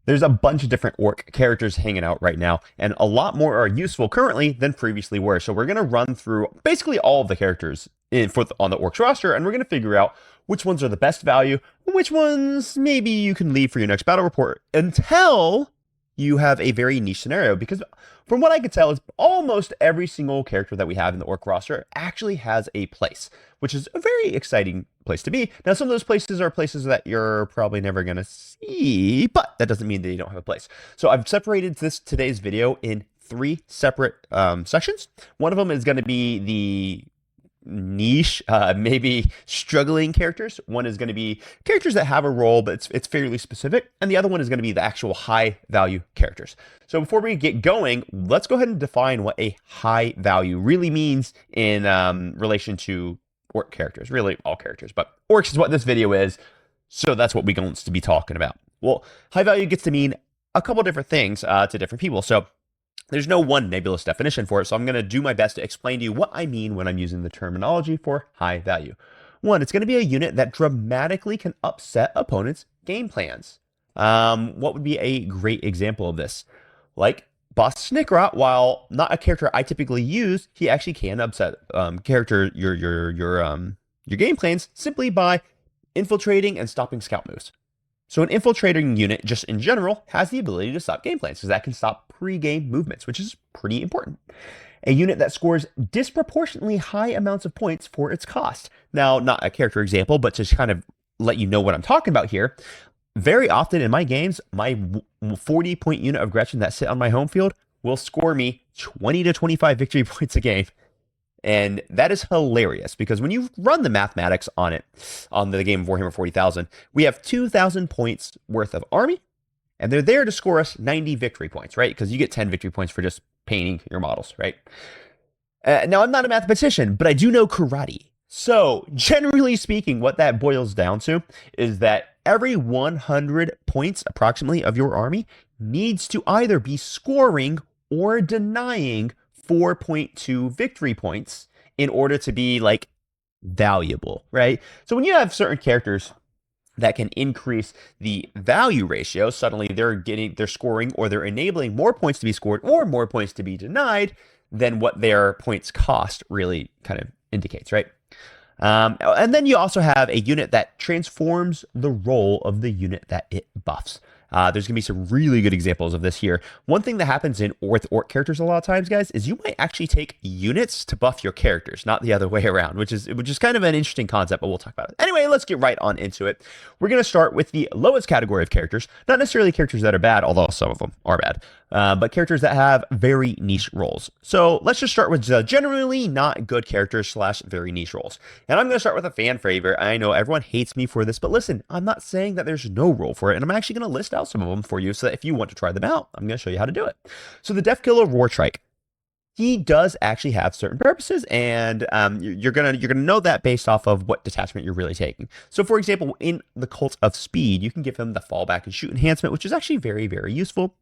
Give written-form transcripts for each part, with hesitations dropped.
There's a bunch of different orc characters hanging out right now, and a lot more are useful currently than previously were. So we're going to run through basically all of the characters on the orcs roster, and we're going to figure out which ones are the best value, which ones maybe you can leave for your next battle report until you have a very niche scenario. Because from what I can tell, is almost every single character that we have in the orc roster actually has a place, which is a very exciting place to be. Now, some of those places are places that you're probably never going to see, but that doesn't mean that you don't have a place. So I've separated today's video in 3 separate sections. One of them is going to be the niche, maybe struggling characters. One is going to be characters that have a role, but it's fairly specific. And the other one is going to be the actual high value characters. So before we get going, let's go ahead and define what a high value really means in relation to orc characters, really all characters, but orcs is what this video is. So that's what we're going to be talking about. Well, high value gets to mean a couple different things to different people. So there's no one nebulous definition for it, so I'm going to do my best to explain to you what I mean when I'm using the terminology for high value. One, it's going to be a unit that dramatically can upset opponents' game plans. What would be a great example of this? Like Boss Snickrot, while not a character I typically use, he actually can upset your game plans simply by infiltrating and stopping scout moves. So an infiltrating unit, just in general, has the ability to stop game plans, because that can stop pre-game movements, which is pretty important. A unit that scores disproportionately high amounts of points for its cost. Now, not a character example, but just kind of let you know what I'm talking about here. Very often in my games, my 40-point unit of Gretchen that sit on my home field will score me 20 to 25 victory points a game. And that is hilarious, because when you run the mathematics on it, on the game of Warhammer 40,000, we have 2,000 points worth of army, and they're there to score us 90 victory points, right? Because you get 10 victory points for just painting your models, right? Now, I'm not a mathematician, but I do know karate. So, generally speaking, what that boils down to is that every 100 points, approximately, of your army needs to either be scoring or denying 4.2 victory points in order to be like valuable, right? So when you have certain characters that can increase the value ratio, suddenly they're scoring or they're enabling more points to be scored or more points to be denied than what their points cost really kind of indicates, right? And then you also have a unit that transforms the role of the unit that it buffs. There's going to be some really good examples of this here. One thing that happens with orc characters a lot of times, guys, is you might actually take units to buff your characters, not the other way around, which is kind of an interesting concept, but we'll talk about it. Anyway, let's get right on into it. We're going to start with the lowest category of characters, not necessarily characters that are bad, although some of them are bad, but characters that have very niche roles. So let's just start with generally not good characters / very niche roles. And I'm going to start with a fan favorite. I know everyone hates me for this, but listen, I'm not saying that there's no role for it, and I'm actually going to list out some of them for you so that if you want to try them out, I'm going to show you how to do it. So the Deathkiller Wartrike, he does actually have certain purposes, and you're gonna know that based off of what detachment you're really taking. So for example, in the Cult of Speed, you can give him the fallback and shoot enhancement, which is actually very, very useful.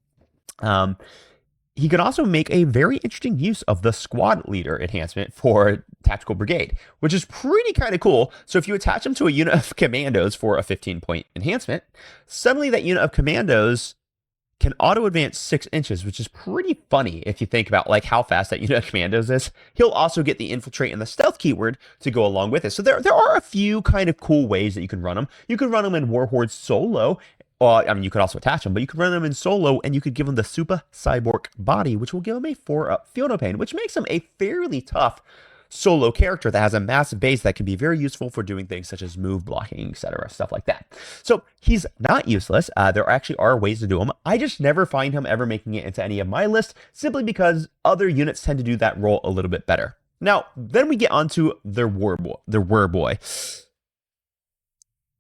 He can also make a very interesting use of the squad leader enhancement for Tactical Brigade, which is pretty kind of cool. So if you attach him to a unit of commandos for a 15-point enhancement, suddenly that unit of commandos can auto advance 6 inches, which is pretty funny if you think about like how fast that unit of commandos is. He'll also get the infiltrate and the stealth keyword to go along with it. So there are a few kind of cool ways that you can run them. You can run them in Warhorde solo. I mean, you could also attach them, but you could run them in solo, and you could give them the Super Cyborg body, which will give them a 4-up field no pain, which makes him a fairly tough solo character that has a massive base that can be very useful for doing things such as move blocking, etc., stuff like that. So he's not useless. There actually are ways to do him. I just never find him ever making it into any of my lists, simply because other units tend to do that role a little bit better. Now, then we get onto the Warboy.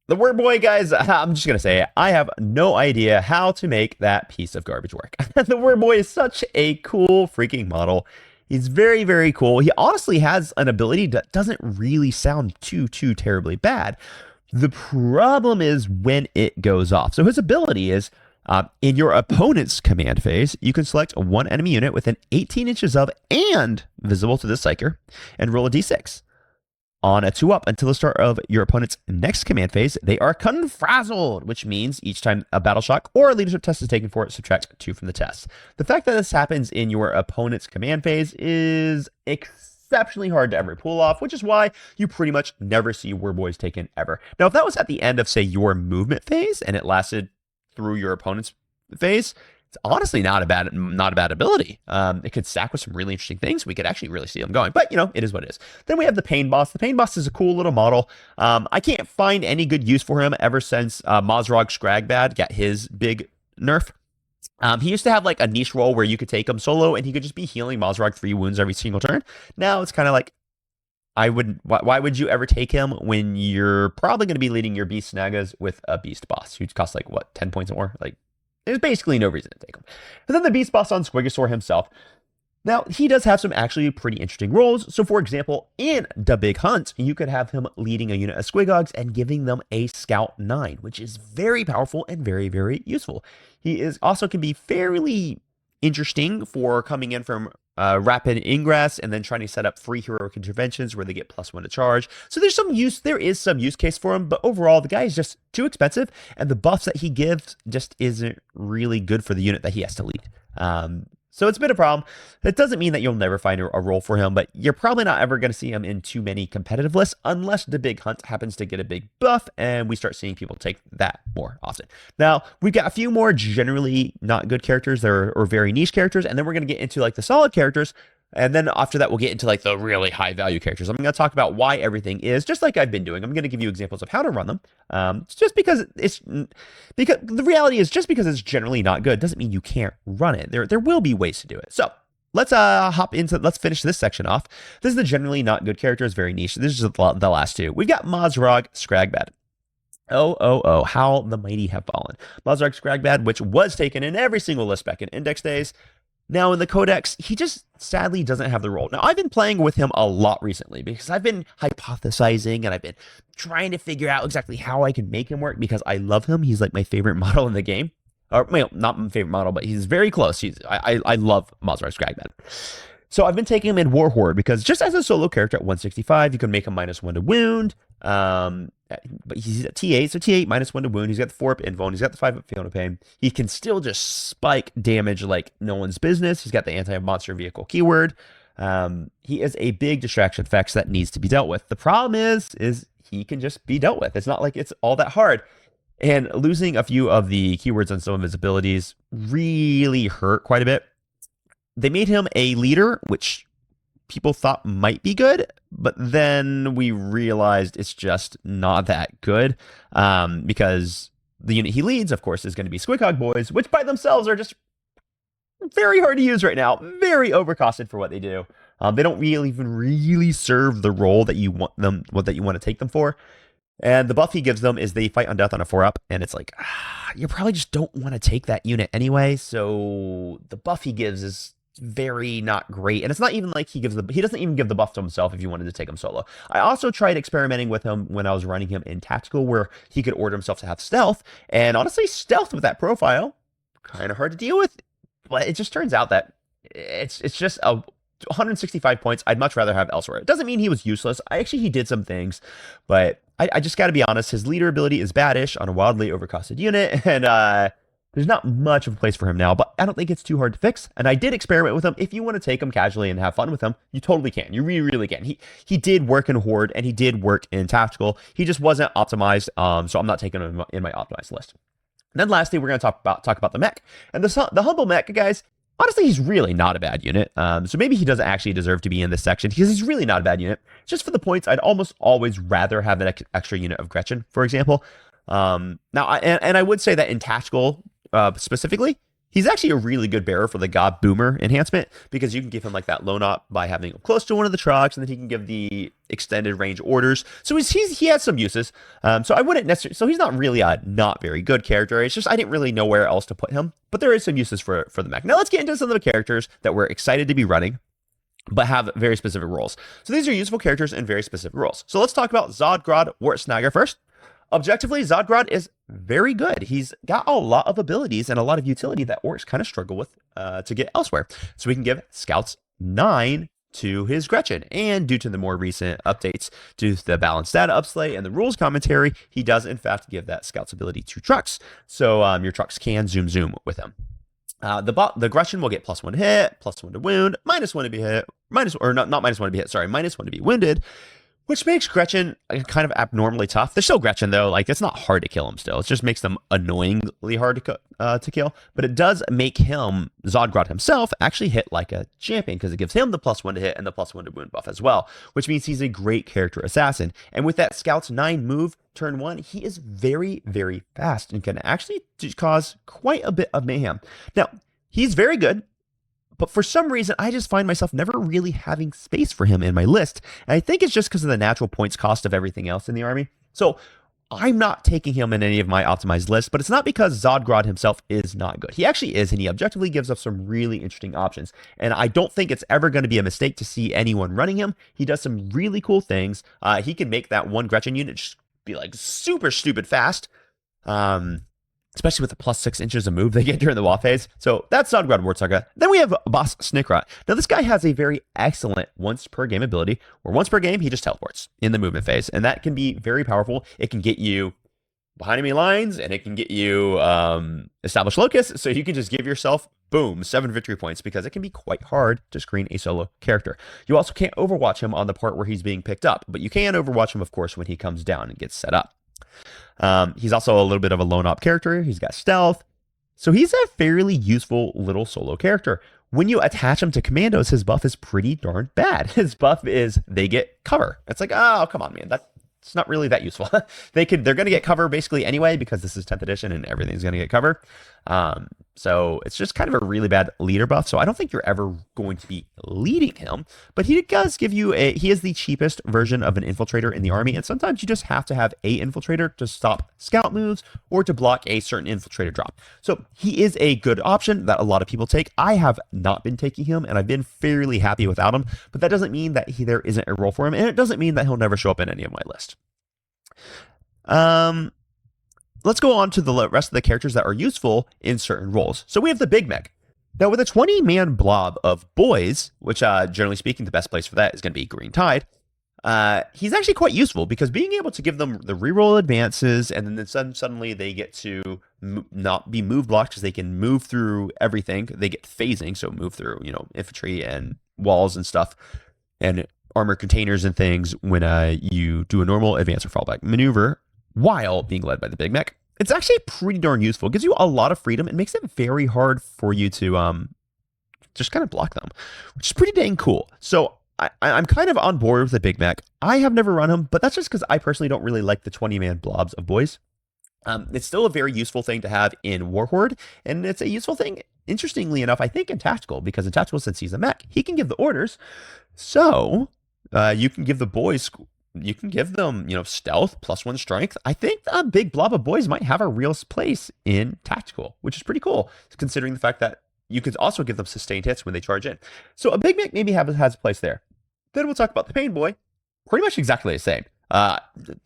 The Warboy, guys, I'm just going to say, I have no idea how to make that piece of garbage work. The Warboy is such a cool freaking model. He's very, very cool. He honestly has an ability that doesn't really sound too terribly bad. The problem is when it goes off. So his ability is, in your opponent's command phase, you can select one enemy unit within 18 inches of and visible to the Psyker and roll a d6. On a 2-up until the start of your opponent's next command phase, they are confrazzled, which means each time a battle shock or a leadership test is taken for it, subtract 2 from the test. The fact that this happens in your opponent's command phase is exceptionally hard to ever pull off, which is why you pretty much never see Warboys taken ever. Now, if that was at the end of, say, your movement phase and it lasted through your opponent's phase, it's honestly not a bad ability. It could stack with some really interesting things. We could actually really see them going, but it is what it is. Then we have the Pain Boss. The Pain Boss is a cool little model. I can't find any good use for him ever since Mazrog Scragbad got his big nerf. He used to have like a niche role where you could take him solo and he could just be healing Mazrog 3 wounds every single turn. Now it's kind of like, why would you ever take him when you're probably going to be leading your Beast Snagas with a Beast Boss who costs like, what, 10 points more? Like, there's basically no reason to take him. But then the Beast Boss on Squigosaur himself. Now, he does have some actually pretty interesting roles. So, for example, in the Big Hunt, you could have him leading a unit of Squigogs and giving them a Scout 9, which is very powerful and very, very useful. He also can be fairly interesting for coming in from rapid ingress and then trying to set up free heroic interventions where they get +1 to charge. So there is some use case for him, but overall the guy is just too expensive and the buffs that he gives just isn't really good for the unit that he has to lead. So it's been a problem. That doesn't mean that you'll never find a role for him, but you're probably not ever going to see him in too many competitive lists unless the Big Hunt happens to get a big buff and we start seeing people take that more often. Now, we've got a few more generally not good characters or very niche characters, and then we're going to get into like the solid characters. And then after that, we'll get into like the really high value characters. I'm going to talk about why everything is just like I've been doing. I'm going to give you examples of how to run them. Because the reality is just because it's generally not good doesn't mean you can't run it. There will be ways to do it. So let's finish this section off. This is the generally not good characters, very niche. This is the last two. We've got Mazrog Scragbad. Oh, how the mighty have fallen. Mazrog Scragbad, which was taken in every single list back in Index days. Now, in the Codex, he just sadly doesn't have the role. Now, I've been playing with him a lot recently because I've been hypothesizing and I've been trying to figure out exactly how I can make him work because I love him. He's like my favorite model in the game. Or, well, not my favorite model, but he's very close. I love Mazrog Scragbad. So I've been taking him in Warhorde because just as a solo character at 165, you can make him -1 to wound. But he's at T8, so T8 -1 to wound. He's got the 4-up invuln. He's got the 5-up Fiona Pain. He can still just spike damage like no one's business. He's got the anti-monster vehicle keyword. He is a big distraction effect that needs to be dealt with. The problem is he can just be dealt with. It's not like it's all that hard. And losing a few of the keywords on some of his abilities really hurt quite a bit. They made him a leader, which people thought might be good, but then we realized it's just not that good because the unit he leads, of course, is going to be Squigog Boys, which by themselves are just very hard to use right now, very overcosted for what they do. They don't even really serve the role that you want to take them for. And the buff he gives them is they fight on death on a 4-up, and it's like, you probably just don't want to take that unit anyway, so the buff he gives is very not great. And it's not even like he doesn't even give the buff to himself if you wanted to take him solo. I also tried experimenting with him when I was running him in tactical where he could order himself to have stealth. And honestly, stealth with that profile, kind of hard to deal with. But it just turns out that it's just 165 points I'd much rather have elsewhere. It doesn't mean he was useless. He did some things, but I just got to be honest, his leader ability is baddish on a wildly overcosted unit, and there's not much of a place for him now, but I don't think it's too hard to fix. And I did experiment with him. If you want to take him casually and have fun with him, you totally can. You really, really can. He did work in Horde and he did work in Tactical. He just wasn't optimized, so I'm not taking him in my optimized list. And then lastly, we're going to talk about the mech. And the Humble Mech, guys, honestly, he's really not a bad unit. So maybe he doesn't actually deserve to be in this section because he's really not a bad unit. Just for the points, I'd almost always rather have an extra unit of Gretchen, for example. Now, I would say that in Tactical, specifically, he's actually a really good bearer for the God Boomer enhancement because you can give him like that lone op by having him close to one of the trucks, and then he can give the extended range orders. So he has some uses. So I wouldn't necessarily. So he's not really a not very good character. It's just I didn't really know where else to put him, but there is some uses for the mech. Now let's get into some of the characters that we're excited to be running, but have very specific roles. So these are useful characters in very specific roles. So let's talk about Zodgrod Wartsnagger first. Objectively, Zodgrod is very good. He's got a lot of abilities and a lot of utility that Orks kind of struggle with to get elsewhere. So we can give Scouts 9 to his Gretchen. And due to the more recent updates to the balanced data upslate and the rules commentary, he does in fact give that Scout's ability to trucks. So your trucks can zoom with him. The Gretchen will get +1 to hit, +1 to wound, -1 to be hit, not -1 to be hit, sorry, -1 to be wounded, which makes Gretchen kind of abnormally tough. They're still Gretchen, though. Like, it's not hard to kill them still. It just makes them annoyingly hard to kill. But it does make him, Zodgrod himself, actually hit like a champion, because it gives him the +1 to hit and the +1 to wound buff as well, which means he's a great character assassin. And with that Scout's 9 move, turn 1, he is very, very fast and can actually cause quite a bit of mayhem. Now, he's very good, but for some reason, I just find myself never really having space for him in my list. And I think it's just because of the natural points cost of everything else in the army. So I'm not taking him in any of my optimized lists, but it's not because Zodgrod himself is not good. He actually is, and he objectively gives us some really interesting options. And I don't think it's ever going to be a mistake to see anyone running him. He does some really cool things. He can make that one Gretchen unit just be like super stupid fast. Especially with the +6 inches of move they get during the Waaagh phase. So that's Zodgrod Wartsaga. Then we have Boss Snikrat. Now this guy has a very excellent once per game ability, where once per game he just teleports in the movement phase, and that can be very powerful. It can get you behind enemy lines, and it can get you established locusts, so you can just give yourself, boom, 7 victory points, because it can be quite hard to screen a solo character. You also can't overwatch him on the part where he's being picked up, but you can overwatch him, of course, when he comes down and gets set up. He's also a little bit of a lone op character. He's got stealth. So he's a fairly useful little solo character. When you attach him to commandos, his buff is pretty darn bad. His buff is they get cover. It's like, oh, come on, man. It's not really that useful. They're going to get cover basically anyway, because this is 10th edition and everything's going to get cover. So it's just kind of a really bad leader buff. So I don't think you're ever going to be leading him, but he does give you he is the cheapest version of an infiltrator in the army. And sometimes you just have to have a infiltrator to stop scout moves or to block a certain infiltrator drop. So he is a good option that a lot of people take. I have not been taking him, and I've been fairly happy without him, but that doesn't mean that there isn't a role for him. And it doesn't mean that he'll never show up in any of my list. Let's go on to the rest of the characters that are useful in certain roles. So we have the Big Mech. Now, with a 20-man blob of boys, which generally speaking, the best place for that is going to be Green Tide, he's actually quite useful, because being able to give them the reroll advances, and then suddenly they get to not be move blocked because they can move through everything. They get phasing, so move through, infantry and walls and stuff, and armor containers and things when you do a normal advance or fallback maneuver while being led by the Big Mech. It's actually pretty darn useful. It gives you a lot of freedom. It makes it very hard for you to just kind of block them, which is pretty dang cool. So I'm kind of on board with the Big Mech. I have never run him, but that's just because I personally don't really like the 20-man blobs of boys. It's still a very useful thing to have in Warhorde, and it's a useful thing, interestingly enough, I think in Tactical, because in Tactical, since he's a mech, he can give the orders. So you can give the boys... You can give them, stealth, +1 strength. I think a big blob of boys might have a real place in Tactical, which is pretty cool, considering the fact that you could also give them sustained hits when they charge in. So a Big Mech maybe has a place there. Then we'll talk about the Pain Boy. Pretty much exactly the same. I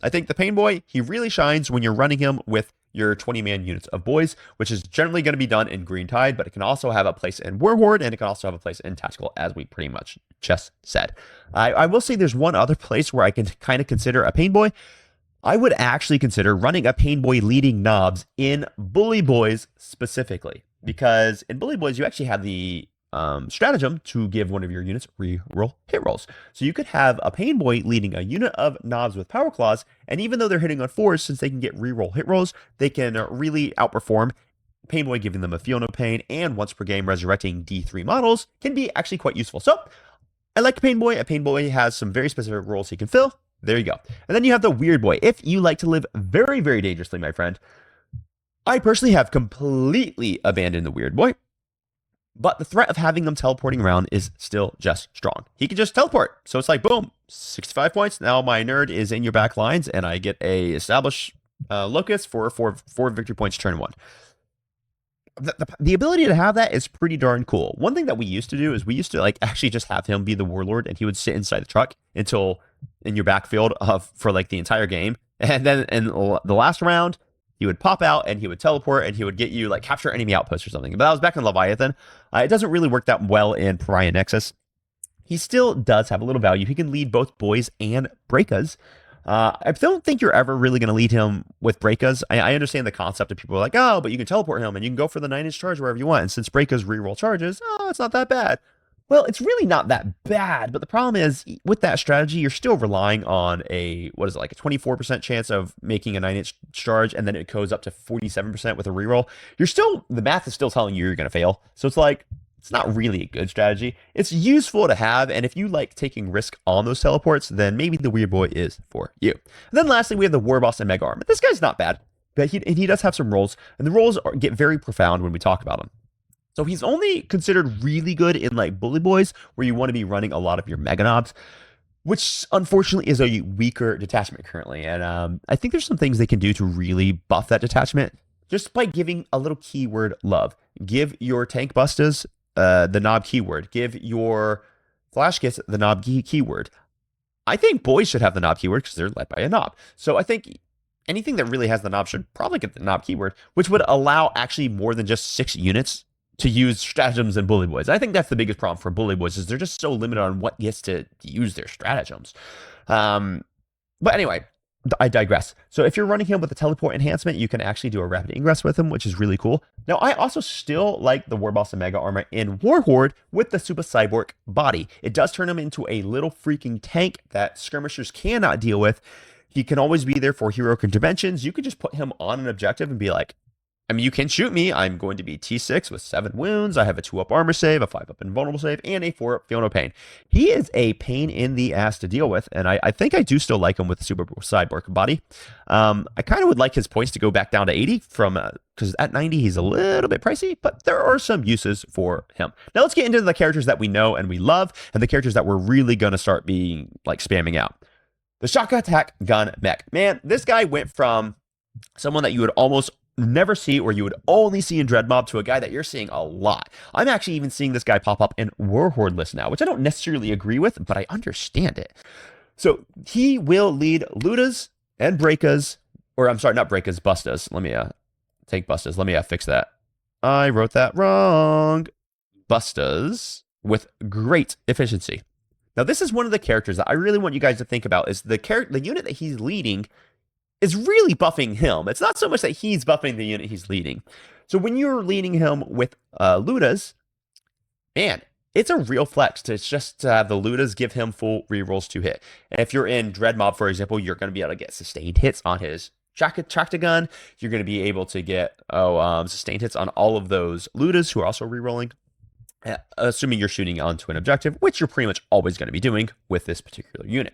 think the Pain Boy, he really shines when you're running him with your 20-man units of boys, which is generally going to be done in Green Tide, but it can also have a place in Warhorde, and it can also have a place in Tactical, as we pretty much just said. I will say there's one other place where I can kind of consider a Pain Boy. I would actually consider running a Pain Boy leading knobs in Bully Boys specifically, because in Bully Boys, you actually have the stratagem to give one of your units reroll hit rolls. So you could have a Pain Boy leading a unit of knobs with power claws, and even though they're hitting on 4s, since they can get reroll hit rolls, they can really outperform. Pain Boy giving them a Feel No Pain and once per game resurrecting D3 models can be actually quite useful. So I like Pain Boy. A Pain Boy has some very specific roles he can fill. There you go. And then you have the Weird Boy. If you like to live very, very dangerously, my friend, I personally have completely abandoned the Weird Boy. But the threat of having them teleporting around is still just strong. He can just teleport. So it's like, boom, 65 points. Now my nerd is in your back lines, and I get a established locust for 4 victory points turn 1. The ability to have that is pretty darn cool. One thing that we used to do is we used to actually just have him be the warlord, and he would sit inside the truck until in your backfield for the entire game. And then in the last round, he would pop out and he would teleport and he would get you capture enemy outposts or something. But that was back in Leviathan. It doesn't really work that well in Pariah Nexus. he still does have a little value. He can lead both boys and breakas. I don't think you're ever really going to lead him with breakas. I understand the concept of people are like, oh, but you can teleport him and you can go for the 9-inch charge wherever you want. And since breakas reroll charges, oh, it's not that bad. Well, it's really not that bad, but the problem is with that strategy, you're still relying on a 24% chance of making a 9-inch charge, and then it goes up to 47% with a reroll. The math is still telling you you're going to fail. So it's like, it's not really a good strategy. It's useful to have, and if you like taking risk on those teleports, then maybe the Weird Boy is for you. And then lastly, we have the Warboss and Mega Armor. This guy's not bad, but he does have some roles, and the roles get very profound when we talk about him. So he's only considered really good in like Bully Boys, where you want to be running a lot of your Mega Knobs, which unfortunately is a weaker detachment currently. And I think there's some things they can do to really buff that detachment just by giving a little keyword love. Give your Tank Bustas the knob keyword. Give your Flash Kits the knob keyword. I think boys should have the knob keyword because they're led by a knob. So I think anything that really has the knob should probably get the knob keyword, which would allow actually more than just 6 units to use stratagems and Bully Boys. I think that's the biggest problem for Bully Boys is they're just so limited on what gets to use their stratagems. But anyway, I digress. So if you're running him with a teleport enhancement, you can actually do a rapid ingress with him, which is really cool. Now, I also still like the Warboss and Mega Armor in Warhorde with the Super Cyborg body. It does turn him into a little freaking tank that skirmishers cannot deal with. He can always be there for heroic interventions. You could just put him on an objective and be like, I mean, you can shoot me. I'm going to be T6 with 7 wounds. I have a 2-up armor save, a 5-up invulnerable save, and a 4-up feel no pain. He is a pain in the ass to deal with, and I think I do still like him with the Super Cyborg body. I kind of would like his points to go back down to 80 because at 90 he's a little bit pricey, but there are some uses for him. Now let's get into the characters that we know and we love, and the characters that we're really going to start being like spamming out. The Shock Attack Gun Mech. Man, this guy went from someone that you would almost never see or you would only see in Dreadmob to a guy that you're seeing a lot. I'm actually even seeing this guy pop up in Warhorde list now, which I don't necessarily agree with, but I understand it. So he will lead Ludas and Breakas, or I'm sorry, not Breakas, Bustas. Let me take Bustas. Let me fix that. I wrote that wrong. Bustas with great efficiency. Now this is one of the characters that I really want you guys to think about is the unit that he's leading is really buffing him. It's not so much that he's buffing the unit he's leading. So when you're leading him with Ludas, man, it's a real flex to just have the Ludas give him full rerolls to hit. And if you're in Dreadmob, for example, you're going to be able to get sustained hits on his Tracta gun. You're going to be able to get sustained hits on all of those Ludas who are also rerolling, assuming you're shooting onto an objective, which you're pretty much always going to be doing with this particular unit.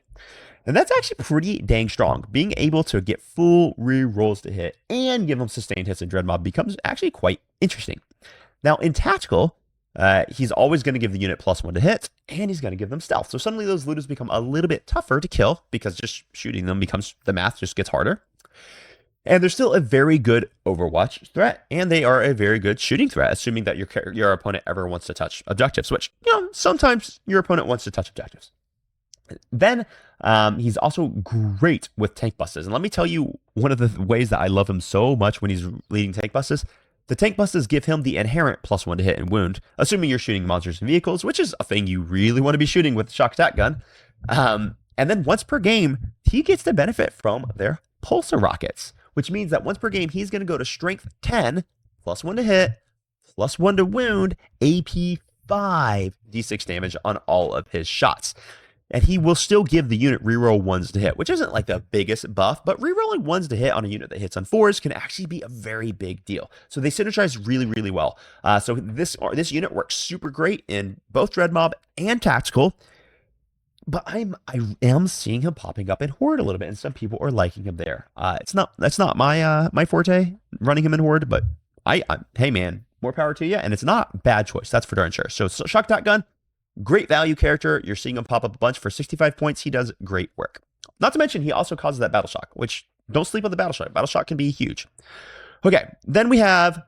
And that's actually pretty dang strong. Being able to get full re-rolls to hit and give them sustained hits in Dreadmob becomes actually quite interesting. Now, in Tactical, he's always going to give the unit +1 to hit, and he's going to give them stealth. So suddenly those Ludas become a little bit tougher to kill because just shooting them the math just gets harder. And they're still a very good Overwatch threat, and they are a very good shooting threat, assuming that your opponent ever wants to touch objectives, which, sometimes your opponent wants to touch objectives. Then he's also great with Tank Bustas. And let me tell you one of the ways that I love him so much when he's leading Tank Bustas. The Tank Bustas give him the inherent +1 to hit and wound, assuming you're shooting monsters and vehicles, which is a thing you really want to be shooting with the Shock Attack gun. And then once per game, he gets to benefit from their Pulsar Rockets, which means that once per game, he's going to go to Strength 10, +1 to hit, +1 to wound, AP 5, D6 damage on all of his shots. And he will still give the unit reroll 1s to hit, which isn't like the biggest buff, but rerolling 1s to hit on a unit that hits on 4s can actually be a very big deal. So they synergize really, really well. So this unit works super great in both Dreadmob and Tactical, but I am seeing him popping up in Horde a little bit, and some people are liking him there. That's not my forte, running him in Horde, but hey man, more power to you, and it's not a bad choice. That's for darn sure. So Shock Dot Gun. Great value character. You're seeing him pop up a bunch for 65 points. He does great work. Not to mention, he also causes that Battle Shock, which don't sleep on the Battle Shock. Battle Shock can be huge. Okay, then we have,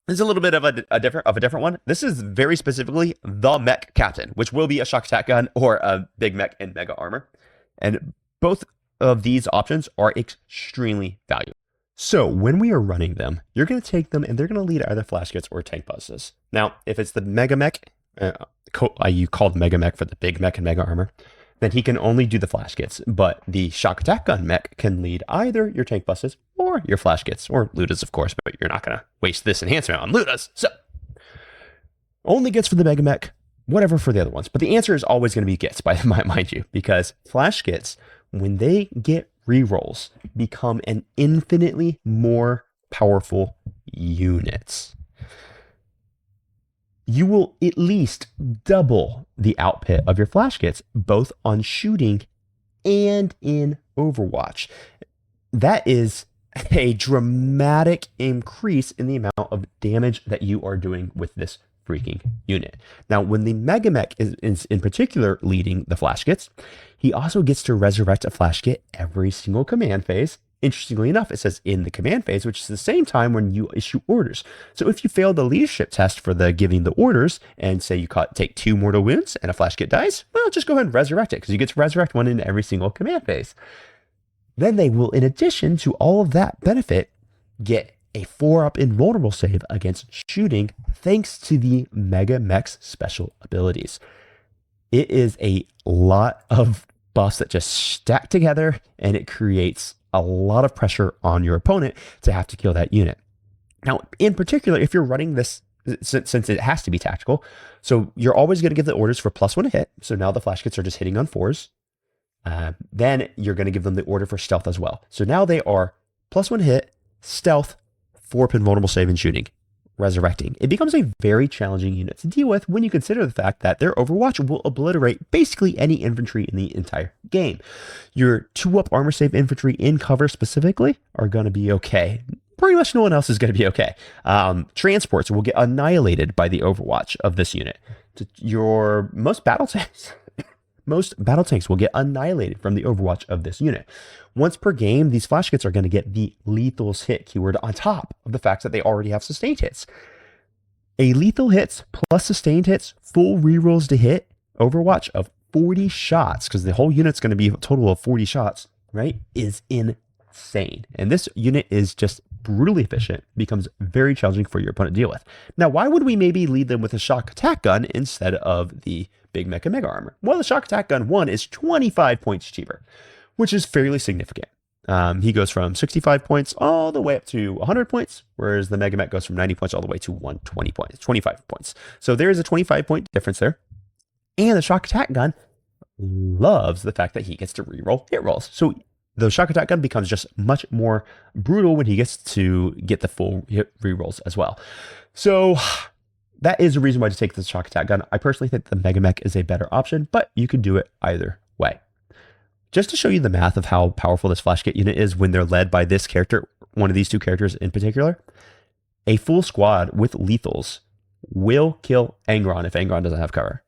this is a little bit of a different one. This is very specifically the Mech Captain, which will be a Shock Attack gun or a big mech in Mega Armor. And both of these options are extremely valuable. So when we are running them, you're going to take them and they're going to lead either Flash Kits or Tank Bustas. Now, if it's the Mega Mech, you called Mega Mech for the big mech and mega armor, then he can only do the flash kits. But the shock attack gun mech can lead either your tank buses or your flash kits, or Ludas, of course, but you're not going to waste this enhancement on Ludas. So, only gets for the Mega Mech, whatever for the other ones. But the answer is always going to be gets, mind you, because flash kits, when they get rerolls, become an infinitely more powerful unit. You will at least double the output of your flash kits, both on shooting and in Overwatch. That is a dramatic increase in the amount of damage that you are doing with this freaking unit. Now, when the Mega Mech is in particular leading the flash kits, he also gets to resurrect a flash kit every single command phase. Interestingly enough, it says in the command phase, which is the same time when you issue orders. So if you fail the leadership test for the giving the orders and say you take 2 mortal wounds and a flash kit dies, well, just go ahead and resurrect it because you get to resurrect one in every single command phase. Then they will, in addition to all of that benefit, get a 4-up invulnerable save against shooting thanks to the Mega Mech's special abilities. It is a lot of buffs that just stack together, and it creates a lot of pressure on your opponent to have to kill that unit. Now, in particular, if you're running this, since it has to be tactical, so you're always going to give the orders for +1 to hit. So now the flash kits are just hitting on 4s. Then you're going to give them the order for stealth as well. So now they are +1 hit, stealth, 4-up invulnerable save and shooting, resurrecting. It becomes a very challenging unit to deal with when you consider the fact that their Overwatch will obliterate basically any infantry in the entire game. Your 2-up armor save infantry in cover specifically are going to be okay. Pretty much no one else is going to be okay. Transports will get annihilated by the Overwatch of this unit. Your most battle tanks will get annihilated from the Overwatch of this unit. Once per game, these flash kits are going to get the lethals hit keyword on top of the fact that they already have sustained hits. A lethal hits plus sustained hits, full rerolls to hit, Overwatch of 40 shots, because the whole unit's going to be a total of 40 shots, right, is insane. And this unit is just brutally efficient, becomes very challenging for your opponent to deal with. Now, why would we maybe lead them with a shock attack gun instead of the big mega armor? Well, the shock attack gun 1 is 25 points cheaper, which is fairly significant. He goes from 65 points all the way up to 100 points, whereas the Mega Mech goes from 90 points all the way to 120 points, 25 points. So there is a 25 point difference there. And the shock attack gun loves the fact that he gets to reroll hit rolls. So the shock attack gun becomes just much more brutal when he gets to get the full hit rerolls as well. So that is a reason why to take the shock attack gun. I personally think the Mega Mech is a better option, but you can do it either way. Just to show you the math of how powerful this flash kit unit is when they're led by this character, one of these two characters in particular, a full squad with lethals will kill Angron if Angron doesn't have cover.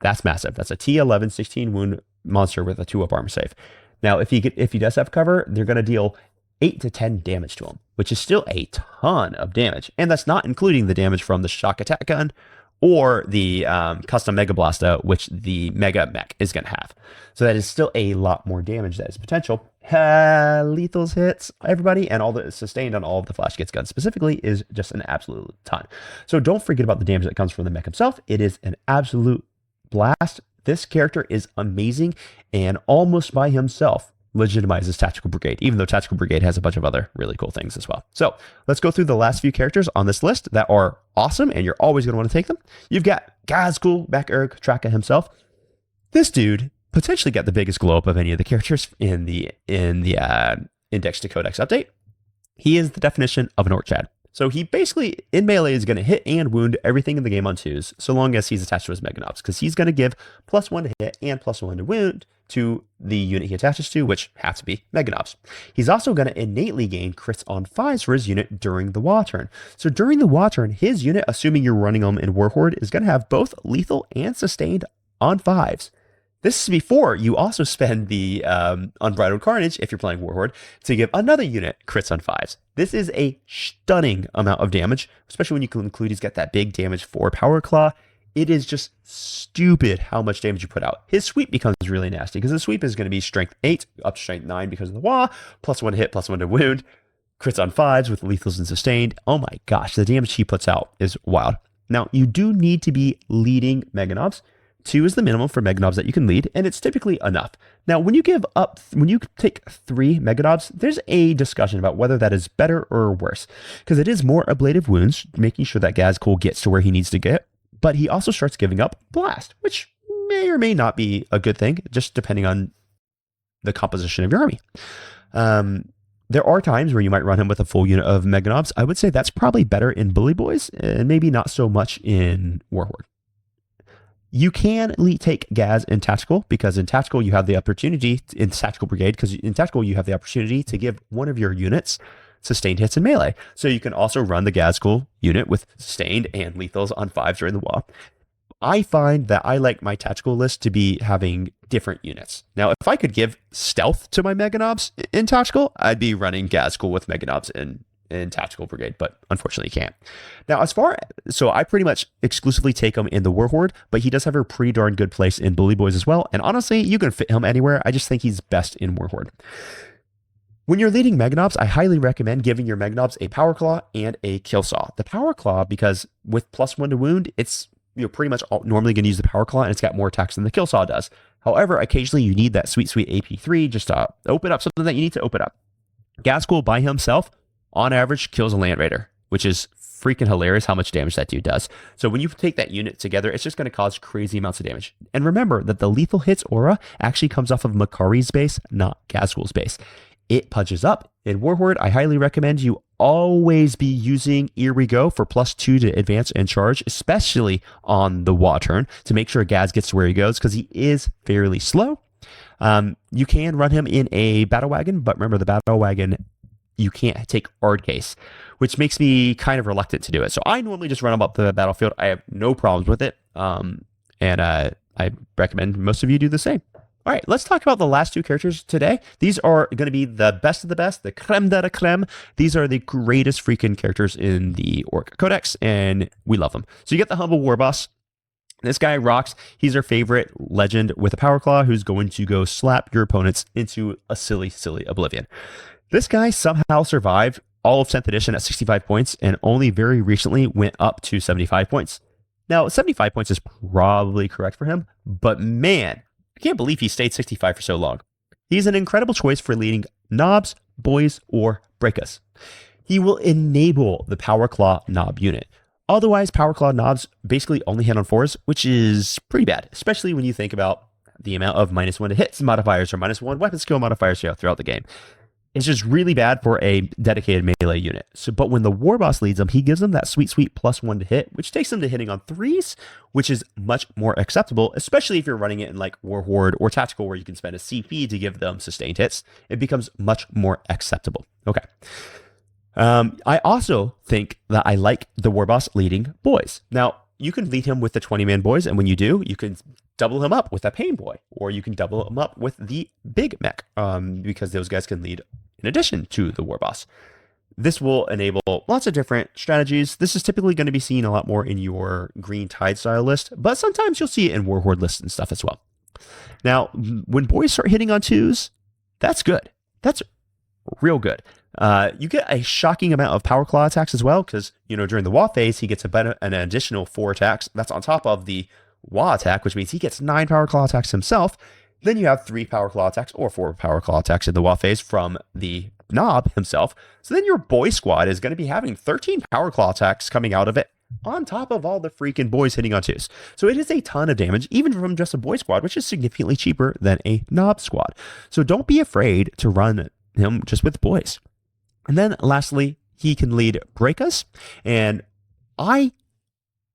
That's massive. That's a T11 16 wound monster with a 2-up armor save. Now, if he does have cover, they're going to deal 8 to 10 damage to him, which is still a ton of damage. And that's not including the damage from the shock attack gun or the custom Mega Blaster, which the Mega Mech is going to have. So that is still a lot more damage that is potential. Lethals hits everybody, and all the sustained on all of the flash kits guns specifically is just an absolute ton. So don't forget about the damage that comes from the mech himself. It is an absolute blast. This character is amazing and almost by himself legitimizes Tactical Brigade, even though Tactical Brigade has a bunch of other really cool things as well. So let's go through the last few characters on this list that are awesome, and you're always going to want to take them. You've got Ghazghkull Thraka himself. This dude potentially got the biggest glow up of any of the characters in the Index to Codex update. He is the definition of an Orc Chad. So he basically, in melee, is going to hit and wound everything in the game on 2s, so long as he's attached to his Mega Knobs, because he's going to give +1 to hit and +1 to wound to the unit he attaches to, which have to be Mega Knobs. He's also going to innately gain crits on 5s for his unit during the Waaagh turn. So during the Waaagh turn, his unit, assuming you're running them in Warhorde, is going to have both lethal and sustained on 5s. This is before you also spend the Unbridled Carnage, if you're playing Warhorde, to give another unit crits on 5s. This is a stunning amount of damage, especially when you can include he's got that big damage 4 Power Claw. It is just stupid how much damage you put out. His sweep becomes really nasty, because the sweep is going to be strength 8 up to strength 9 because of the Waaagh, +1 to hit, +1 to wound, crits on 5s with lethals and sustained. Oh my gosh, the damage he puts out is wild. Now, you do need to be leading Mega Knobs. 2 is the minimum for Mega Knobs that you can lead, and it's typically enough. Now, when you take 3 Mega Knobs, there's a discussion about whether that is better or worse, because it is more ablative wounds, making sure that Ghazghkull gets to where he needs to get, but he also starts giving up blast, which may or may not be a good thing, just depending on the composition of your army. There are times where you might run him with a full unit of Mega Knobs. I would say that's probably better in Bully Boys, and maybe not so much in Warhorde. You can take Gaz in Tactical, because in Tactical you have the opportunity, in Tactical Brigade, because in Tactical you have the opportunity to give one of your units sustained hits in melee. So you can also run the Ghazghkull unit with sustained and lethals on 5s during the Waaagh. I find that I like my tactical list to be having different units. Now, if I could give stealth to my Mega Knobs in Tactical, I'd be running Ghazghkull with Mega Knobs in Tactical Brigade, but unfortunately can't. Now, so I pretty much exclusively take him in the Warhorde, but he does have a pretty darn good place in Bully Boys as well. And honestly, you can fit him anywhere. I just think he's best in Warhorde. When you're leading Mega Knobs, I highly recommend giving your Mega Knobs a Power Claw and a Kill Saw. The Power Claw, because with +1 to wound, it's pretty much normally going to use the Power Claw, and it's got more attacks than the Kill Saw does. However, occasionally you need that sweet AP3 just to open up something that you need to open up. Ghazghkull by himself, on average, kills a Land Raider, which is freaking hilarious how much damage that dude does. So when you take that unit together, it's just going to cause crazy amounts of damage. And remember that the lethal hits aura actually comes off of Makari's base, not Ghazghkull's base. It punches up. In Warhorde, I highly recommend you always be using Here We Go for +2 to advance and charge, especially on the Waaagh turn, to make sure Gaz gets to where he goes, because he is fairly slow. You can run him in a Battle Wagon, but remember the Battle Wagon, you can't take Ard Case, which makes me kind of reluctant to do it. So I normally just run him up the battlefield. I have no problems with it, and I recommend most of you do the same. All right, let's talk about the last 2 characters today. These are going to be the best of the best, the creme de la creme. These are the greatest freaking characters in the Orc Codex, and we love them. So you get the Humble Warboss. This guy rocks. He's our favorite legend with a Power Claw who's going to go slap your opponents into a silly, silly oblivion. This guy somehow survived all of 10th edition at 65 points and only very recently went up to 75 points. Now, 75 points is probably correct for him, but man, I can't believe he stayed 65 for so long. He's an incredible choice for leading Knobs, Boys, or Breakas. He will enable the Power Claw Knob unit. Otherwise, Power Claw Knobs basically only hit on 4s, which is pretty bad, especially when you think about the amount of -1 to hits modifiers or -1 weapon skill modifiers throughout the game. It's just really bad for a dedicated melee unit. But when the Warboss leads them, he gives them that sweet, sweet +1 to hit, which takes them to hitting on 3s, which is much more acceptable, especially if you're running it in like Warhorde or Tactical, where you can spend a CP to give them sustained hits. It becomes much more acceptable. Okay. I also think that I like the Warboss leading Boys. Now, you can lead him with the 20-man Boys, and when you do, you can double him up with a Pain Boy, or you can double him up with the Big Mech, because those guys can lead in addition to the Warboss. This will enable lots of different strategies. This is typically going to be seen a lot more in your Green Tide style list, but sometimes you'll see it in Warhorde lists and stuff as well. Now, when Boys start hitting on 2s, that's good. That's real good. You get a shocking amount of Power Claw attacks as well, because during the Waaagh phase, he gets an additional 4 attacks. That's on top of the Waaagh attack, which means he gets 9 Power Claw attacks himself. Then you have 3 Power Claw attacks or 4 Power Claw attacks in the Waaagh phase from the Knob himself. So then your Boy squad is going to be having 13 Power Claw attacks coming out of it, on top of all the freaking Boys hitting on 2s. So it is a ton of damage, even from just a Boy squad, which is significantly cheaper than a Knob squad. So don't be afraid to run him just with Boys. And then lastly, he can lead Breakas, and I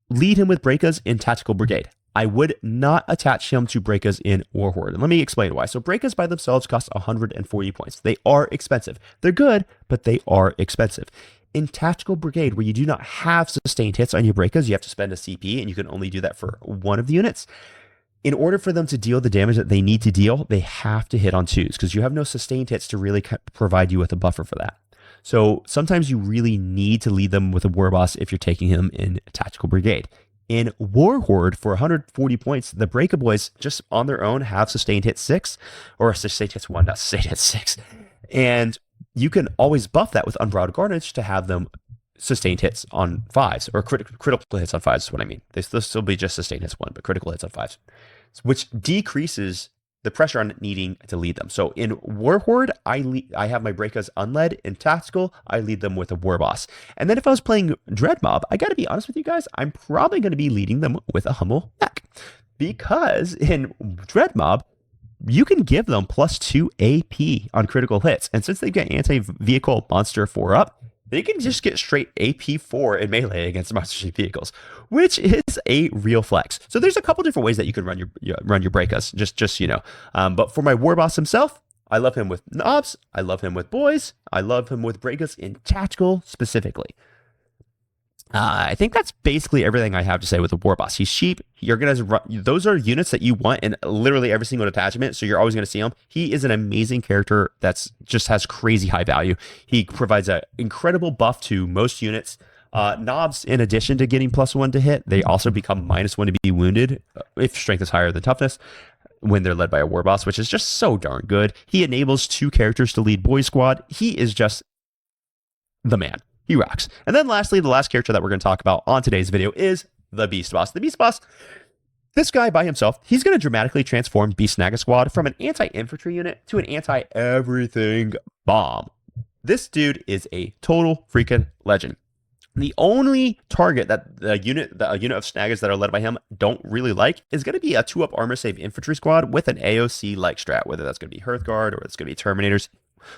lead him with Breakas in Tactical Brigade. I would not attach him to Breakas in Warhorde. And let me explain why. So Breakas by themselves cost 140 points. They are expensive. They're good, but they are expensive. In Tactical Brigade, where you do not have sustained hits on your Breakas, you have to spend a CP, and you can only do that for one of the units. In order for them to deal the damage that they need to deal, they have to hit on 2s, because you have no sustained hits to really provide you with a buffer for that. So sometimes you really need to lead them with a Warboss if you're taking him in Tactical Brigade. In Warhorde, for 140 points, the Breaka Boys just on their own have sustained hit 6, or sustained hits 1, not sustained hit 6. And you can always buff that with Unbridled Carnage to have them sustained hits on 5s, or critical hits on 5s is what I mean. This will be just sustained hits 1, but critical hits on 5s, which decreases the pressure on needing to lead them. So in Warhorde, I have my Breakas unled. In Tactical, I lead them with a Warboss. And then if I was playing Dread Mob, I got to be honest with you guys, I'm probably going to be leading them with a Humble Mech. Because in Dread Mob, you can give them +2 AP on critical hits. And since they've got anti-vehicle monster 4-up, they can just get straight AP 4 in melee against monster shaped vehicles, which is a real flex. So there's a couple different ways that you can run your Breakas, just you know. But for my Warboss himself, I love him with knobs, I love him with boys, I love him with Breakas in Tactical specifically. I think that's basically everything I have to say with the Warboss. He's cheap. You're gonna run, those are units that you want in literally every single detachment, so you're always gonna see him. He is an amazing character that's just has crazy high value. He provides an incredible buff to most units. Knobs, in addition to getting +1 to hit, they also become -1 to be wounded if strength is higher than toughness when they're led by a Warboss, which is just so darn good. He enables 2 characters to lead Boy Squad. He is just the man. He rocks. And then lastly, the last character that we're going to talk about on today's video is the Beast Boss. The Beast Boss, this guy by himself, he's going to dramatically transform Beast Snaga Squad from an anti-infantry unit to an anti-everything bomb. This dude is a total freaking legend. The only target that a unit of Snagas that are led by him don't really like is going to be a 2-up armor save infantry squad with an AOC-like strat, whether that's going to be Hearthguard or it's going to be Terminators.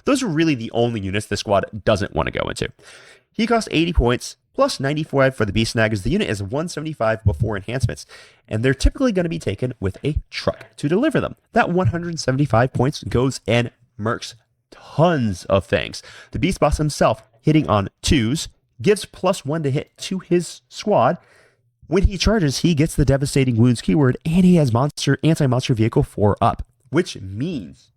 Those are really the only units this squad doesn't want to go into. He costs 80 points, plus 95 for the Beast Snagas. The unit is 175 before enhancements, and they're typically going to be taken with a truck to deliver them. That 175 points goes and mercs tons of things. The Beast Boss himself, hitting on 2s, gives +1 to hit to his squad. When he charges, he gets the Devastating Wounds keyword, and he has anti-monster vehicle 4-up, which means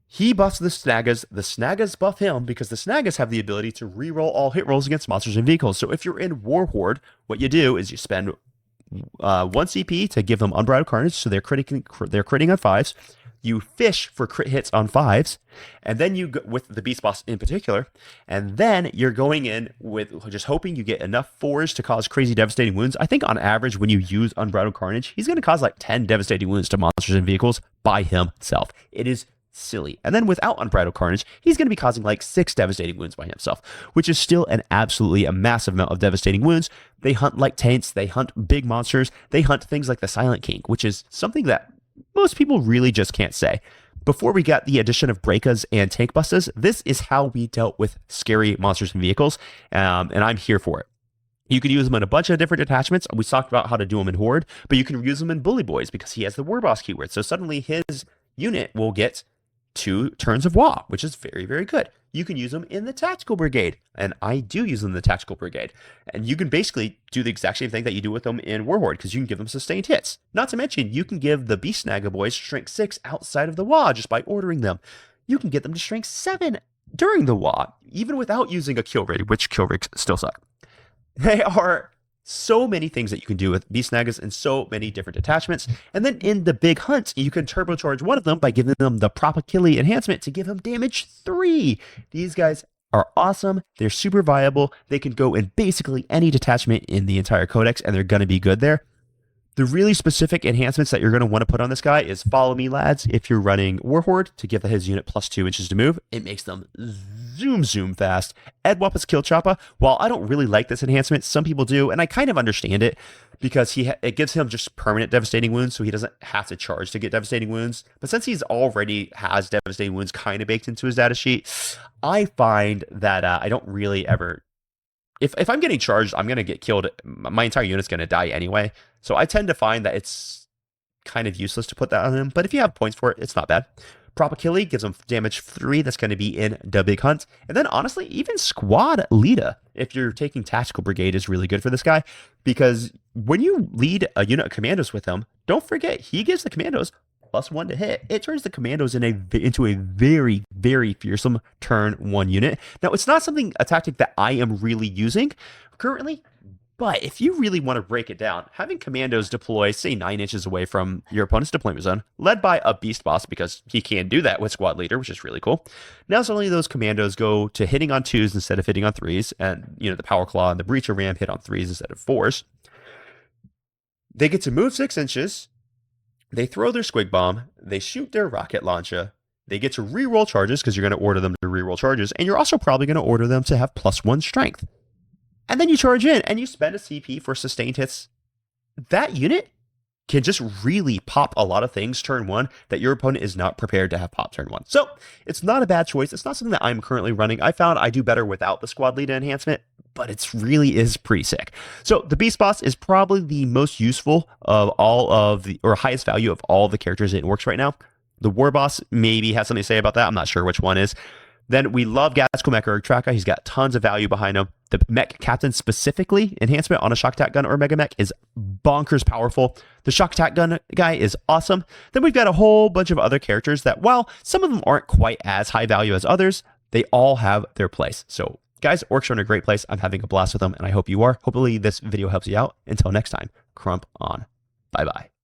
he buffs the Snagas buff him, because the Snagas have the ability to reroll all hit rolls against monsters and vehicles. So if you're in Warhorde, what you do is you spend 1 CP to give them Unbridled Carnage, so they're critting on 5s. You fish for crit hits on 5s, and then you go with the Beast Boss in particular, and then you're going in with just hoping you get enough 4s to cause crazy devastating wounds. I think on average, when you use Unbridled Carnage, he's going to cause like 10 devastating wounds to monsters and vehicles by himself. It is silly. And then without Unbridled Carnage, he's going to be causing like 6 devastating wounds by himself, which is still a massive amount of devastating wounds. They hunt like taints, they hunt big monsters, they hunt things like the Silent King, which is something that most people really just can't say. Before we got the addition of Breakas and Tank Busters, this is how we dealt with scary monsters and vehicles, and I'm here for it. You could use them in a bunch of different detachments. We talked about how to do them in Horde, but you can use them in Bully Boys because he has the Warboss keyword. So suddenly his unit will get 2 turns of Waaagh, which is very, very good. You can use them in the Tactical Brigade, and I do use them in the Tactical Brigade. And you can basically do the exact same thing that you do with them in Warhorde, because you can give them sustained hits. Not to mention, you can give the Beast Snaga boys strength 6 outside of the Waaagh just by ordering them. You can get them to strength 7 during the Waaagh, even without using a kill rig, which kill rigs still suck. They are so many things that you can do with Beast Snagas in so many different detachments. And then in the big hunt, you can turbocharge one of them by giving them the Propakili enhancement to give them damage 3. These guys are awesome. They're super viable. They can go in basically any detachment in the entire codex, and they're going to be good there. The really specific enhancements that you're going to want to put on this guy is Follow Me Lads. If you're running Warhorde, to give his unit +2 inches to move, it makes them zoom fast. Edwap's Kill Choppa, while I don't really like this enhancement, some people do, and I kind of understand it, because it gives him just permanent devastating wounds, so he doesn't have to charge to get devastating wounds. But since he's already has devastating wounds kind of baked into his data sheet, I find that I don't really ever... If I'm getting charged, I'm going to get killed. My entire unit's going to die anyway. So I tend to find that it's kind of useless to put that on him. But if you have points for it, it's not bad. Propakili gives him damage 3. That's going to be in the big hunt. And then honestly, even Squad Leader, if you're taking Tactical Brigade, is really good for this guy. Because when you lead a unit of commandos with him, don't forget, he gives the commandos +1 to hit. It turns the commandos into a very, very fearsome turn 1 unit. Now, it's not a tactic that I am really using currently, But if you really want to break it down, having commandos deploy, say, 9 inches away from your opponent's deployment zone, led by a beast boss, because he can do that with squad leader, which is really cool. Now suddenly those commandos go to hitting on 2s instead of hitting on 3s, and the power claw and the breacher ram hit on 3s instead of 4s. They get to move 6 inches, they throw their squig bomb, they shoot their rocket launcher, they get to reroll charges, because you're going to order them to reroll charges, and you're also probably going to order them to have +1 strength. And then you charge in and you spend a CP for sustained hits. That unit can just really pop a lot of things turn 1 that your opponent is not prepared to have pop turn 1. So it's not a bad choice. It's not something that I'm currently running. I found I do better without the squad leader enhancement, but it really is pretty sick. So the Beast Boss is probably the most useful of all of the, or highest value of all the characters in Orks right now. The Warboss maybe has something to say about that. I'm not sure which one is. Then we love Ghazghkull Thraka. He's got tons of value behind him. The mech captain specifically, enhancement on a shock attack gun or mega mech is bonkers powerful. The shock attack gun guy is awesome. Then we've got a whole bunch of other characters that, while some of them aren't quite as high value as others, they all have their place. So guys, Orks are in a great place. I'm having a blast with them, and I hope you are. Hopefully this video helps you out. Until next time, krump on. Bye-bye.